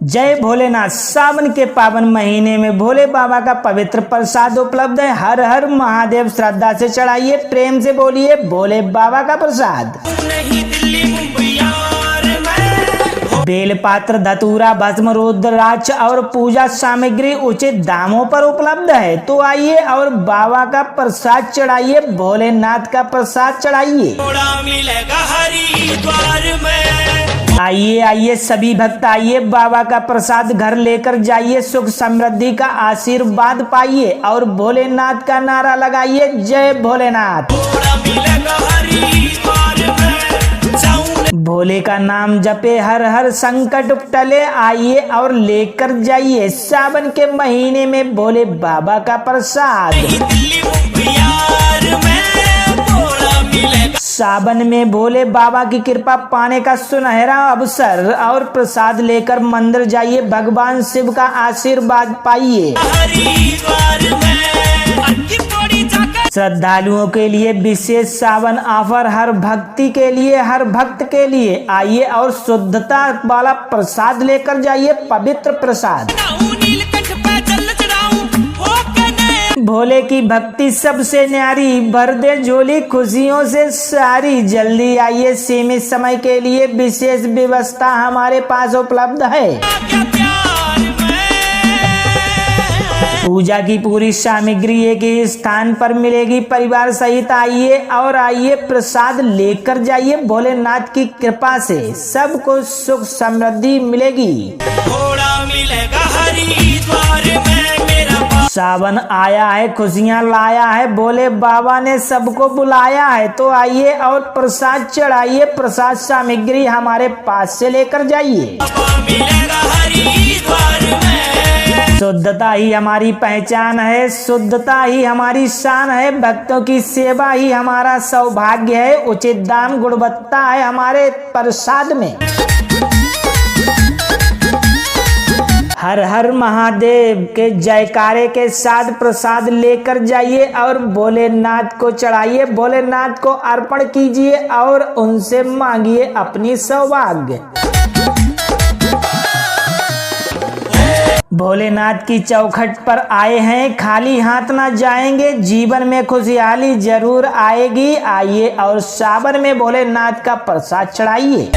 जय भोलेनाथ। सावन के पावन महीने में भोले बाबा का पवित्र प्रसाद उपलब्ध है। हर हर महादेव। श्रद्धा से चढ़ाइए, प्रेम से बोलिए भोले बाबा का प्रसाद। बेलपात्र, धतूरा, भस्म, रुद्राक्ष और पूजा सामग्री उचित दामों पर उपलब्ध है। तो आइए और बाबा का प्रसाद चढ़ाइए, भोलेनाथ का प्रसाद चढ़ाइए। आइए आइए सभी भक्त आइए, बाबा का प्रसाद घर लेकर जाइए, सुख समृद्धि का आशीर्वाद पाइए और भोलेनाथ का नारा लगाइए, जय भोलेनाथ। भोले का नाम जपे, हर हर संकट टले। आइए और लेकर जाइए सावन के महीने में भोले बाबा का प्रसाद। सावन में भोले बाबा की कृपा पाने का सुनहरा अवसर और प्रसाद लेकर मंदिर जाइए, भगवान शिव का आशीर्वाद पाइए। श्रद्धालुओं के लिए विशेष सावन ऑफर, हर भक्ति के लिए, हर भक्त के लिए। आइए और शुद्धता वाला प्रसाद लेकर जाइए, पवित्र प्रसाद। भोले की भक्ति सबसे न्यारी, भर दे झोली खुशियों से सारी। जल्दी आइए, सीमित समय के लिए विशेष व्यवस्था हमारे पास उपलब्ध है। पूजा की पूरी सामग्री एक ही स्थान पर मिलेगी। परिवार सहित आइए और आइए प्रसाद लेकर जाइए। भोलेनाथ की कृपा से सबको सुख समृद्धि मिलेगी। सावन आया है, खुशियाँ लाया है, भोले बाबा ने सबको बुलाया है। तो आइए और प्रसाद चढ़ाइए, प्रसाद सामग्री हमारे पास से लेकर जाइए। शुद्धता ही हमारी पहचान है, शुद्धता ही हमारी शान है। भक्तों की सेवा ही हमारा सौभाग्य है। उचित दाम, गुणवत्ता है हमारे प्रसाद में। हर हर महादेव के जयकारे के साथ प्रसाद लेकर जाइए और भोलेनाथ को चढ़ाइए, भोलेनाथ को अर्पण कीजिए और उनसे मांगिए अपनी सौभाग्य। भोलेनाथ की चौखट पर आए हैं, खाली हाथ ना जाएंगे, जीवन में खुशहाली जरूर आएगी। आइए और सावन में भोलेनाथ का प्रसाद चढ़ाइए।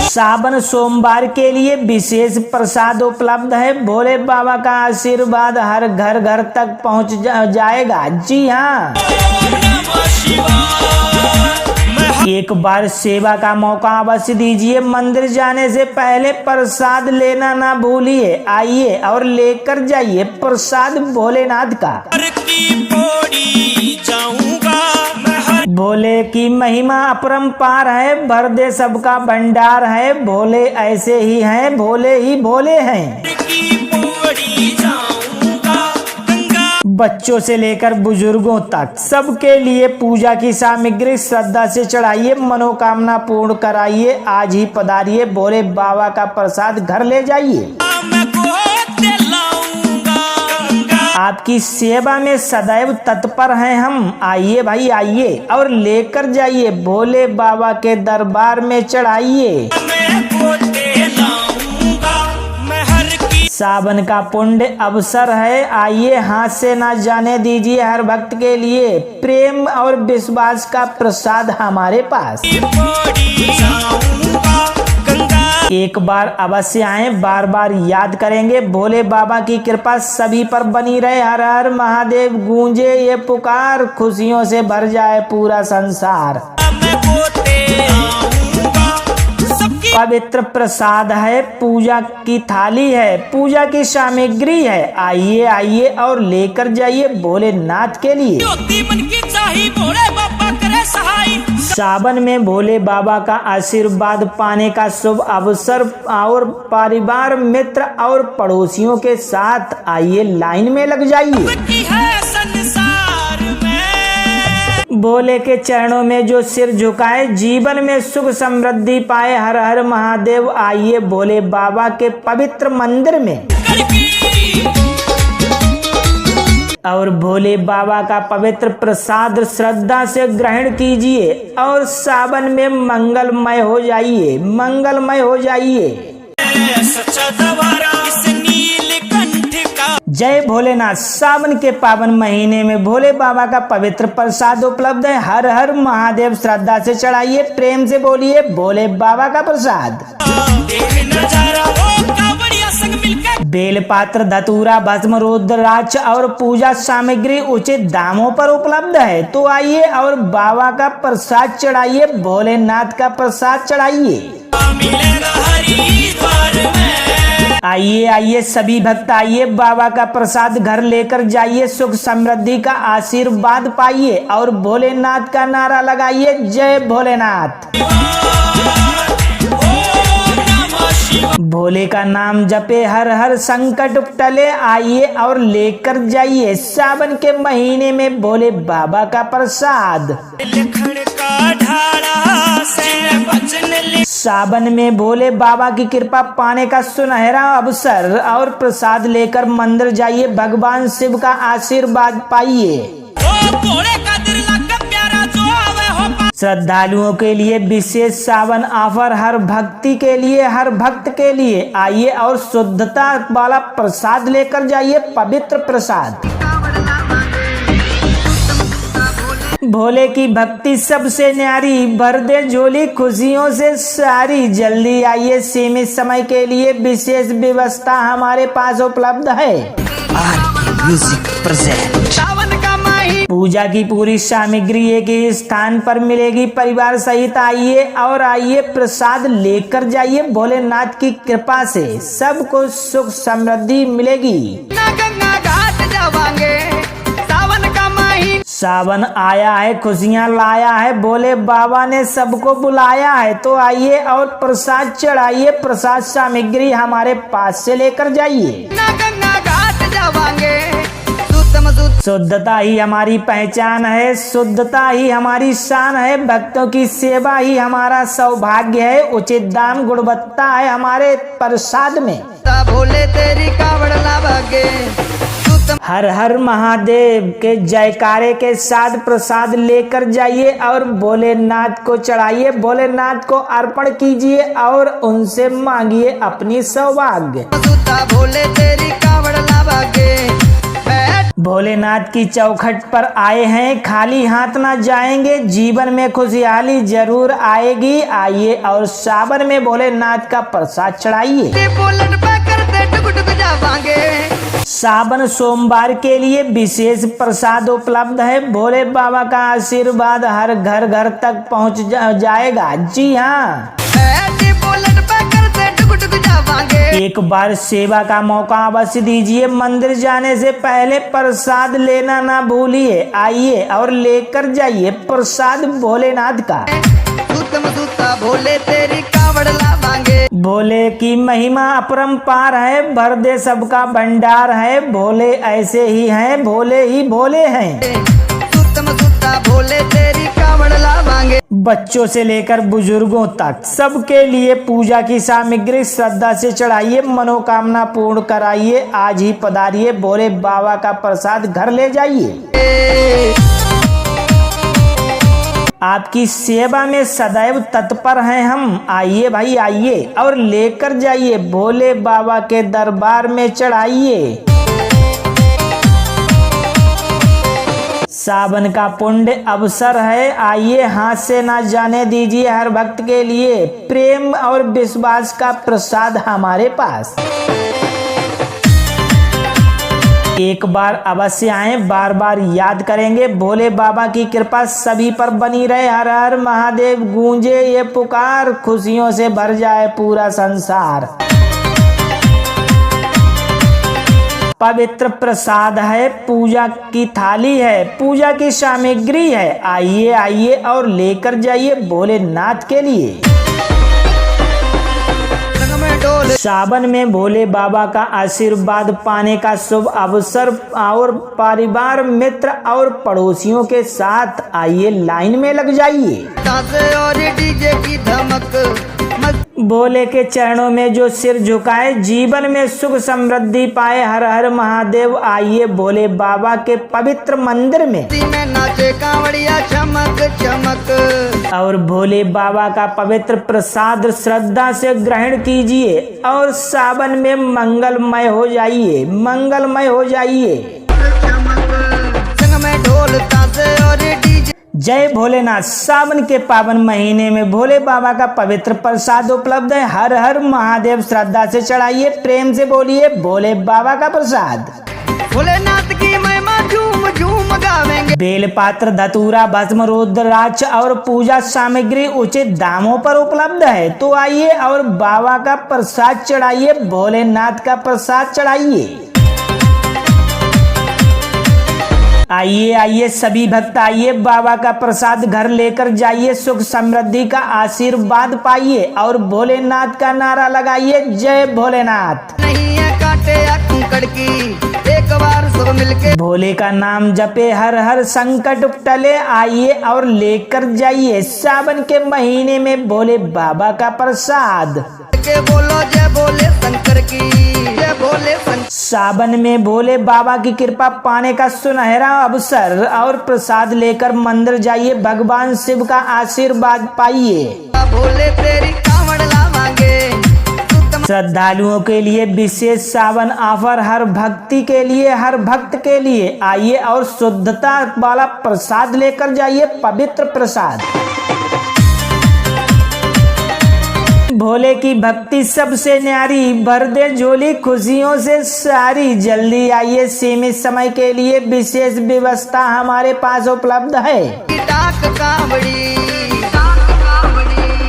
सावन सोमवार के लिए विशेष प्रसाद उपलब्ध है। भोले बाबा का आशीर्वाद हर घर घर तक पहुंच जाएगा। जी हाँ, एक बार सेवा का मौका अवश्य दीजिए। मंदिर जाने से पहले प्रसाद लेना ना भूलिए। आइए और लेकर जाइए प्रसाद भोलेनाथ का। भोले की महिमा अपरंपार है, भर दे सबका भंडार है। भोले ऐसे ही हैं, भोले ही भोले हैं। बच्चों से लेकर बुजुर्गों तक सबके लिए पूजा की सामग्री श्रद्धा से चढ़ाइए, मनोकामना पूर्ण कराइए। आज ही पधारिए, भोले बाबा का प्रसाद घर ले जाइए। आपकी सेवा में सदैव तत्पर हैं हम। आइए भाई आइए और लेकर जाइए, भोले बाबा के दरबार में चढ़ाइए। सावन का पुण्य अवसर है, आइए हाथ से ना जाने दीजिए। हर भक्त के लिए प्रेम और विश्वास का प्रसाद हमारे पास। एक बार अवश्य आए, बार बार याद करेंगे। भोले बाबा की कृपा सभी पर बनी रहे। हर हर महादेव गूंजे ये पुकार, खुशियों से भर जाए पूरा संसार। पवित्र प्रसाद है, पूजा की थाली है, पूजा की सामग्री है। आइए आइए और लेकर जाइए भोलेनाथ के लिए। सावन में भोले बाबा का आशीर्वाद पाने का शुभ अवसर और परिवार, मित्र और पड़ोसियों के साथ आइए लाइन में लग जाइए। भोले के चरणों में जो सिर झुकाए, जीवन में सुख समृद्धि पाए। हर हर महादेव। आइए भोले बाबा के पवित्र मंदिर में। और भोले बाबा का पवित्र प्रसाद श्रद्धा से ग्रहण कीजिए और सावन में मंगलमय हो जाइए, मंगलमय हो जाइए। जय भोलेनाथ। सावन के पावन महीने में भोले बाबा का पवित्र प्रसाद उपलब्ध है। हर हर महादेव। श्रद्धा से चढ़ाइए, प्रेम से बोलिए भोले बाबा का प्रसाद। बेलपात्र, धतूरा, भस्म, रुद्राक्ष और पूजा सामग्री उचित दामों पर उपलब्ध है। तो आइए और बाबा का प्रसाद चढ़ाइए, भोलेनाथ का प्रसाद चढ़ाइए। आइए आइए सभी भक्त आइए, बाबा का प्रसाद घर लेकर जाइए, सुख समृद्धि का आशीर्वाद पाइए और भोलेनाथ का नारा लगाइए, जय भोलेनाथ। भोले का नाम जपे, हर हर संकट टले। आइए और लेकर जाइए सावन के महीने में भोले बाबा का प्रसाद। सावन में भोले बाबा की कृपा पाने का सुनहरा अवसर और प्रसाद लेकर मंदिर जाइए, भगवान शिव का आशीर्वाद पाइए। श्रद्धालुओं के लिए विशेष सावन ऑफर, हर भक्ति के लिए, हर भक्त के लिए। आइए और शुद्धता वाला प्रसाद लेकर जाइए, पवित्र प्रसाद। भोले की भक्ति सबसे न्यारी, भर दे झोली खुशियों से सारी। जल्दी आइए, सीमित समय के लिए विशेष व्यवस्था हमारे पास उपलब्ध है। Music present. पूजा की पूरी सामग्री एक ही स्थान पर मिलेगी, परिवार सहित आइए और आइए प्रसाद लेकर जाइए। भोलेनाथ की कृपा से सबको सुख समृद्धि मिलेगी। सावन आया है, खुशियाँ लाया है, भोले बाबा ने सबको बुलाया है। तो आइए और प्रसाद चढ़ाइए, प्रसाद सामग्री हमारे पास से लेकर जाइए। शुद्धता ही हमारी पहचान है, शुद्धता ही हमारी शान है, भक्तों की सेवा ही हमारा सौभाग्य है। उचित दाम गुणवत्ता है हमारे प्रसाद में। भोले तेरी कावड़ लावागे। हर हर महादेव के जयकारे के साथ प्रसाद लेकर जाइए और भोलेनाथ को चढ़ाइए, भोलेनाथ को अर्पण कीजिए और उनसे मांगिए अपनी सौभाग्य। भोले तेरी कावड़ लावागे। भोलेनाथ की चौखट पर आए हैं, खाली हाथ ना जाएंगे, जीवन में खुशहाली जरूर आएगी। आइए और सावन में भोलेनाथ का प्रसाद चढ़ाइए। सावन सोमवार के लिए विशेष प्रसाद उपलब्ध है। भोले बाबा का आशीर्वाद हर घर घर तक पहुंच जाएगा। जी हाँ, एक बार सेवा का मौका अवश्य दीजिए। मंदिर जाने से पहले प्रसाद लेना ना भूलिए। आइए और लेकर जाइए प्रसाद भोलेनाथ का। भोले तेरी कावड़ लावांगे। भोले की महिमा अपरंपार है, भर दे सबका भंडार है। भोले ऐसे ही हैं, भोले ही भोले हैं। भोले तेरी कावड़ लावांगे। बच्चों से लेकर बुजुर्गों तक सबके लिए पूजा की सामग्री श्रद्धा से चढ़ाइए, मनोकामना पूर्ण कराइए। आज ही पधारिए, भोले बाबा का प्रसाद घर ले जाइए। आपकी सेवा में सदैव तत्पर हैं हम। आइए भाई आइए और लेकर जाइए, भोले बाबा के दरबार में चढ़ाइए। सावन का पुण्य अवसर है, आइए हाथ से ना जाने दीजिए। हर भक्त के लिए प्रेम और विश्वास का प्रसाद हमारे पास। एक बार अवश्य आए, बार बार याद करेंगे। भोले बाबा की कृपा सभी पर बनी रहे। हर हर महादेव गूंजे ये पुकार, खुशियों से भर जाए पूरा संसार। पवित्र प्रसाद है, पूजा की थाली है, पूजा की सामग्री है। आइए आइए और लेकर जाइए भोलेनाथ के लिए। सावन में भोले बाबा का आशीर्वाद पाने का शुभ अवसर और परिवार, मित्र और पड़ोसियों के साथ आइए लाइन में लग जाइए। भोले के चरणों में जो सिर झुकाए जीवन में सुख समृद्धि पाए। हर हर महादेव। आइए भोले बाबा के पवित्र मंदिर में नाचे कांवड़िया चमक चमक और भोले बाबा का पवित्र प्रसाद श्रद्धा से ग्रहण कीजिए और सावन में मंगलमय हो जाइए, मंगलमय हो जाइए। संग में ढोल तासे और डीजे। जय भोलेनाथ। सावन के पावन महीने में भोले बाबा का पवित्र प्रसाद उपलब्ध है। हर हर महादेव। श्रद्धा से चढ़ाइए, प्रेम से बोलिए भोले बाबा का प्रसाद। भोलेनाथ की महिमा झूम झूम गावेंगे। बेलपात्र, धतूरा, भस्म, रुद्राक्ष और पूजा सामग्री उचित दामों पर उपलब्ध है। तो आइए और बाबा का प्रसाद चढ़ाइए, भोलेनाथ का प्रसाद चढ़ाइए। आइए आइए सभी भक्त आइए, बाबा का प्रसाद घर लेकर जाइए, सुख समृद्धि का आशीर्वाद पाइए और भोलेनाथ का नारा लगाइए, जय भोलेनाथ। नहीं है कांटे या कंकड़ की, एक बार सब मिलके भोले का नाम जपे, हर हर संकट टले। आइए और लेकर जाइए सावन के महीने में भोले बाबा का प्रसाद। के बोलो जय भोले शंकर की, जय भोले शंकर। सावन में भोले बाबा की कृपा पाने का सुनहरा अवसर और प्रसाद लेकर मंदिर जाइए, भगवान शिव का आशीर्वाद पाइए। भोले तेरी कांवड़ लावांगे। श्रद्धालुओं के लिए विशेष सावन ऑफर, हर भक्ति के लिए, हर भक्त के लिए। आइए और शुद्धता वाला प्रसाद लेकर जाइए, पवित्र प्रसाद। भोले की भक्ति सबसे न्यारी, भर दे झोली खुशियों से सारी। जल्दी आइए, सीमित समय के लिए विशेष व्यवस्था हमारे पास उपलब्ध है। डाक कांवड़ी,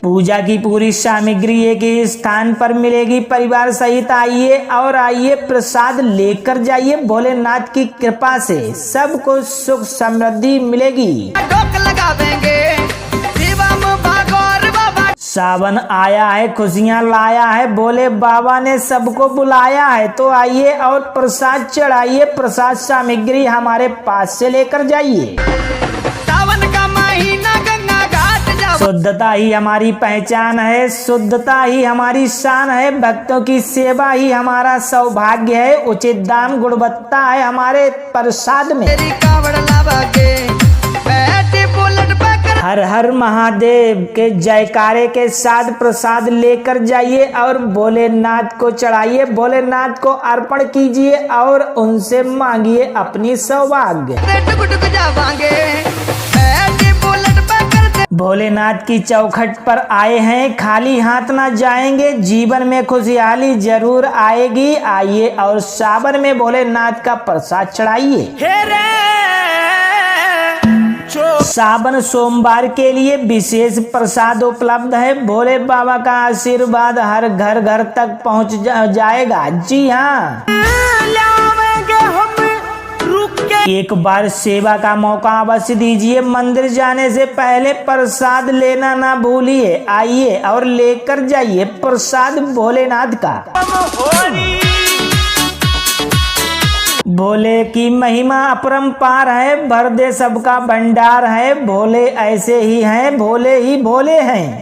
पूजा की पूरी सामग्री एक ही स्थान पर मिलेगी। परिवार सहित आइए और आइए प्रसाद लेकर जाइए। भोलेनाथ की कृपा से सबको सुख समृद्धि मिलेगी। डोक लगावेंगे। सावन आया है, खुशियाँ लाया है, भोले बाबा ने सबको बुलाया है। तो आइए और प्रसाद चढ़ाइए, प्रसाद सामग्री हमारे पास से लेकर जाइए। सावन का महीना गंगा घाट जाओ। शुद्धता ही हमारी पहचान है, शुद्धता ही हमारी शान है। भक्तों की सेवा ही हमारा सौभाग्य है। उचित दाम गुणवत्ता है हमारे प्रसाद में। तेरी कांवड़ लावांगे। बैठे बुलेट पकड़। हर हर महादेव के जयकारे के साथ प्रसाद लेकर जाइए और भोलेनाथ को चढ़ाइए, भोलेनाथ को अर्पण कीजिए और उनसे मांगिए अपनी सौभाग्य। टुक टुक जावांगे। बैठे बुलेट पकड़। भोलेनाथ की चौखट पर आए हैं, खाली हाथ ना जाएंगे। जीवन में खुशहाली जरूर आएगी। आइए और सावन में भोलेनाथ का प्रसाद चढ़ाइए। सावन सोमवार के लिए विशेष प्रसाद उपलब्ध है। भोले बाबा का आशीर्वाद हर घर घर तक पहुंच जाएगा। जी हाँ, एक बार सेवा का मौका अवश्य दीजिए। मंदिर जाने से पहले प्रसाद लेना ना भूलिए। आइए और लेकर जाइए प्रसाद भोलेनाथ का। भोले की महिमा अपरंपार है, भर दे सबका भंडार है। भोले ऐसे ही हैं, भोले ही भोले हैं।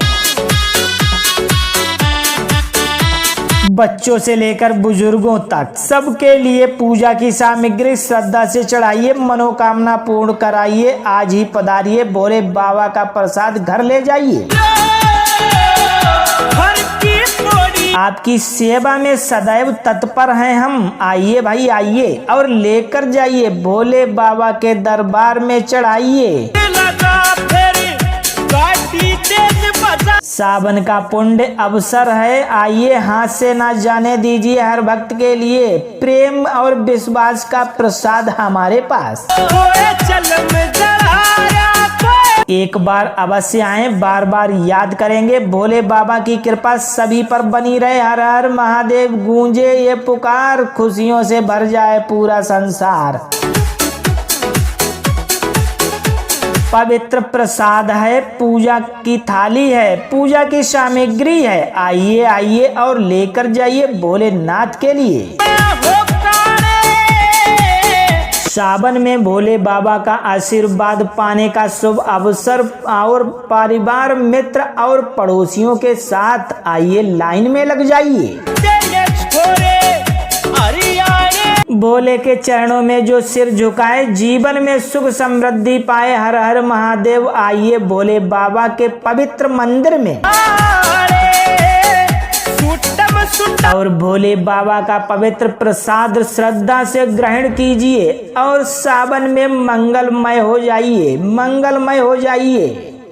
बच्चों से लेकर बुजुर्गों तक सबके लिए पूजा की सामग्री श्रद्धा से चढ़ाइए, मनोकामना पूर्ण कराइए। आज ही पधारिए, भोले बाबा का प्रसाद घर ले जाइए। आपकी सेवा में सदैव तत्पर हैं हम। आइए भाई आइए और लेकर जाइए, भोले बाबा के दरबार में चढ़ाइए। सावन का पुण्य अवसर है, आइए हाथ से ना जाने दीजिए। हर भक्त के लिए प्रेम और विश्वास का प्रसाद हमारे पास। एक बार अवश्य आए, बार बार याद करेंगे। भोले बाबा की कृपा सभी पर बनी रहे। हर हर महादेव गूंजे ये पुकार, खुशियों से भर जाए पूरा संसार। पवित्र प्रसाद है, पूजा की थाली है, पूजा की सामग्री है। आइए आइए और लेकर जाइए भोलेनाथ के लिए। सावन में भोले बाबा का आशीर्वाद पाने का शुभ अवसर और परिवार, मित्र और पड़ोसियों के साथ आइए लाइन में लग जाइए। भोले के चरणों में जो सिर झुकाए जीवन में सुख समृद्धि पाए। हर हर महादेव। आइए भोले बाबा के पवित्र मंदिर में और भोले बाबा का पवित्र प्रसाद श्रद्धा से ग्रहण कीजिए और सावन में मंगलमय हो जाइए, मंगलमय हो जाइए।